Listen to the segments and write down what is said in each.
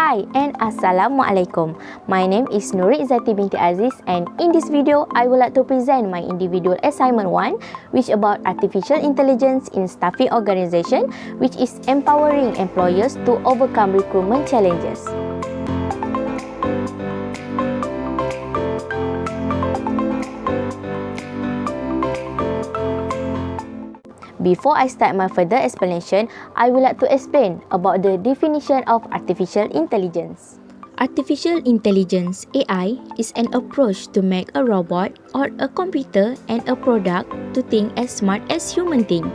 Hi and Assalamualaikum. My name is Nuri Izzati binti Aziz, and in this video, I would like to present my individual assignment 1, which about artificial intelligence in staffing organization, which is empowering employers to overcome recruitment challenges. Before I start my further explanation, I would like to explain about the definition of artificial intelligence. Artificial intelligence (AI) is an approach to make a robot or a computer and a product to think as smart as human think.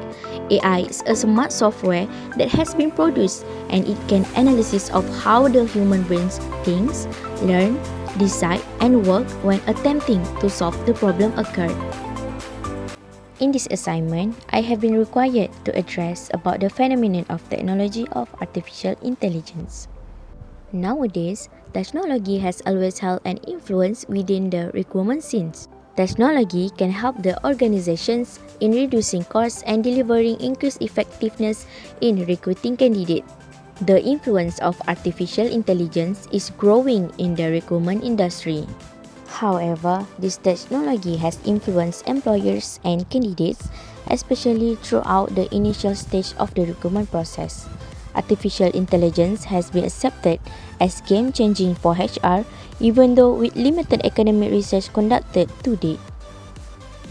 AI is a smart software that has been produced, and it can analysis of how the human brain thinks, learn, decide, and work when attempting to solve the problem occurred. In this assignment, I have been required to address about the phenomenon of technology of artificial intelligence. Nowadays, technology has always held an influence within the recruitment scenes. Technology can help the organizations in reducing costs and delivering increased effectiveness in recruiting candidates. The influence of artificial intelligence is growing in the recruitment industry. However, this technology has influenced employers and candidates, especially throughout the initial stage of the recruitment process. Artificial intelligence has been accepted as game-changing for HR, even though with limited academic research conducted to date.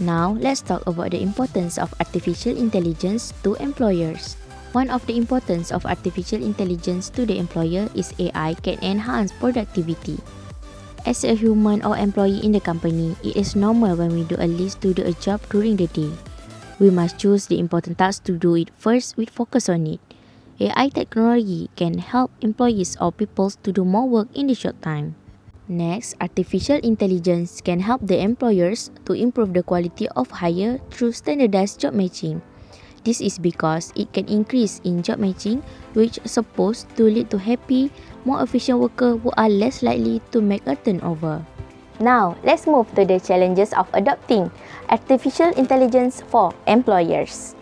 Now, let's talk about the importance of artificial intelligence to employers. One of the importance of artificial intelligence to the employer is AI can enhance productivity. As a human or employee in the company, it is normal when we do a list to do a job during the day. We must choose the important task to do it first with focus on it. AI technology can help employees or people to do more work in the short time. Next, artificial intelligence can help the employers to improve the quality of hire through standardized job matching. This is because it can increase in job matching, which is supposed to lead to happy, more efficient workers who are less likely to make a turnover. Now, let's move to the challenges of adopting artificial intelligence for employers.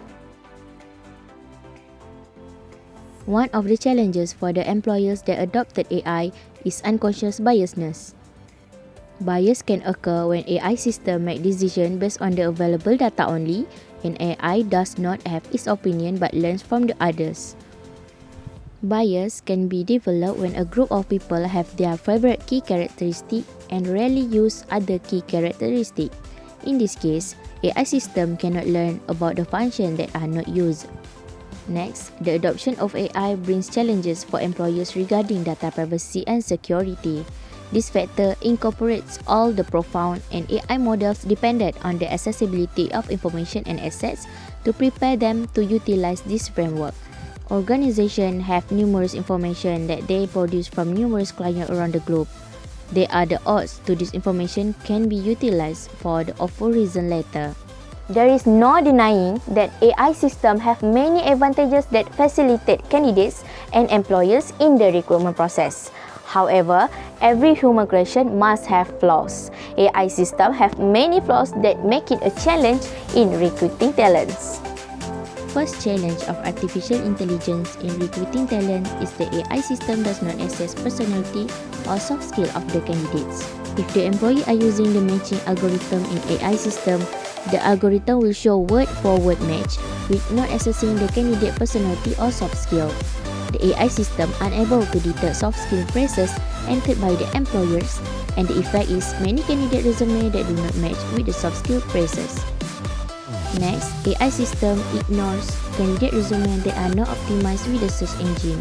One of the challenges for the employers that adopted AI is unconscious biasness. Bias can occur when AI system make decisions based on the available data only, and AI does not have its opinion but learns from the others. Bias can be developed when a group of people have their favorite key characteristic and rarely use other key characteristic. In this case, AI system cannot learn about the functions that are not used. Next, the adoption of AI brings challenges for employers regarding data privacy and security. This factor incorporates all the profound and AI models dependent on the accessibility of information and assets to prepare them to utilize this framework. Organizations have numerous information that they produce from numerous clients around the globe. They are the odds to this information can be utilized for the awful reason later. There is no denying that AI systems have many advantages that facilitate candidates and employers in the recruitment process. However, every human creation must have flaws. AI systems have many flaws that make it a challenge in recruiting talents. First challenge of artificial intelligence in recruiting talent is the AI system does not assess personality or soft skill of the candidates. If the employee are using the matching algorithm in AI system, the algorithm will show word-for-word match with not assessing the candidate personality or soft skill. The AI system unable to detect soft skill phrases entered by the employers, and the effect is many candidate resumes that do not match with the soft skill phrases. Next, AI system ignores candidate resumes that are not optimized with the search engine.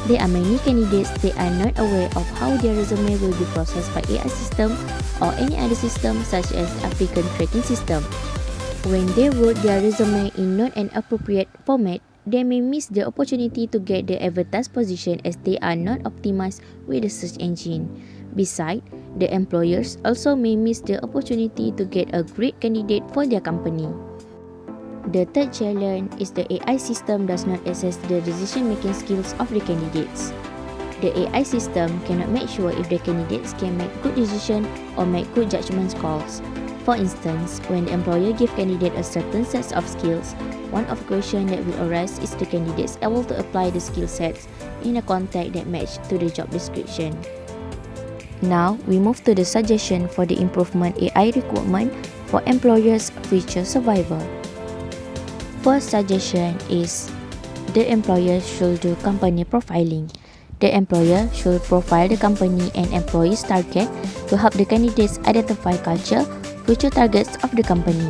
There are many candidates that are not aware of how their resume will be processed by AI system or any other system such as applicant tracking system. When they wrote their resume in not an appropriate format, they may miss the opportunity to get the advertised position as they are not optimized with the search engine. Besides, the employers also may miss the opportunity to get a great candidate for their company. The third challenge is the AI system does not assess the decision-making skills of the candidates. The AI system cannot make sure if the candidates can make good decisions or make good judgment calls. For instance, when the employer gives candidate a certain set of skills, one of the questions that will arise is the candidates able to apply the skill sets in a context that match to the job description. Now, we move to the suggestion for the improvement AI recruitment for employers' future survival. First suggestion is the employer should do company profiling. The employer should profile the company and employees' target to help the candidates identify culture, future targets of the company.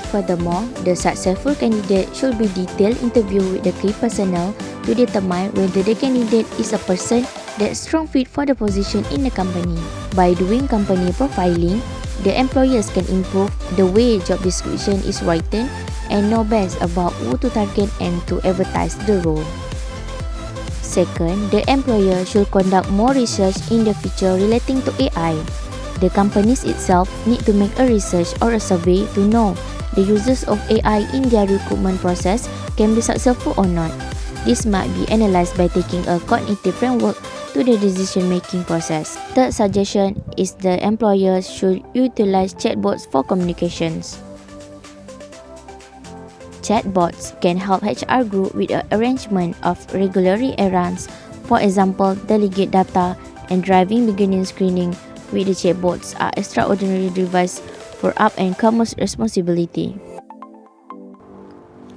Furthermore, the successful candidate should be detailed interview with the key personnel to determine whether the candidate is a person that's strong fit for the position in the company. By doing company profiling, the employers can improve the way job description is written and know best about who to target and to advertise the role. Second, the employer should conduct more research in the future relating to AI. The companies itself need to make a research or a survey to know the uses of AI in their recruitment process can be successful or not. This might be analyzed by taking a cognitive framework to the decision-making process. Third suggestion is the employers should utilize chatbots for communications. Chatbots can help HR group with the arrangement of regulatory errands, for example, delegate data and driving beginning screening with the chatbots are extraordinary devices for up and comers responsibility.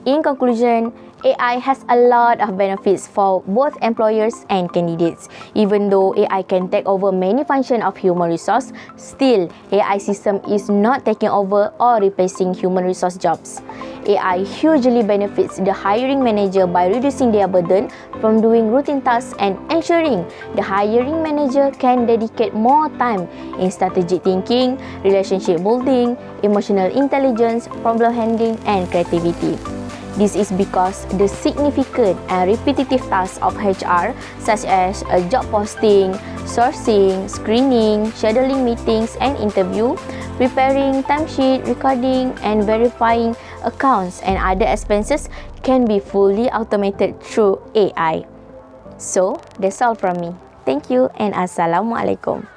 In conclusion, AI has a lot of benefits for both employers and candidates. Even though AI can take over many functions of human resource, still AI system is not taking over or replacing human resource jobs. AI hugely benefits the hiring manager by reducing their burden from doing routine tasks and ensuring the hiring manager can dedicate more time in strategic thinking, relationship building, emotional intelligence, problem handling, and creativity. This is because the significant and repetitive tasks of HR, such as job posting, sourcing, screening, scheduling meetings and interview, preparing timesheet, recording, and verifying accounts and other expenses can be fully automated through AI. So, that's all from me. Thank you and Assalamualaikum.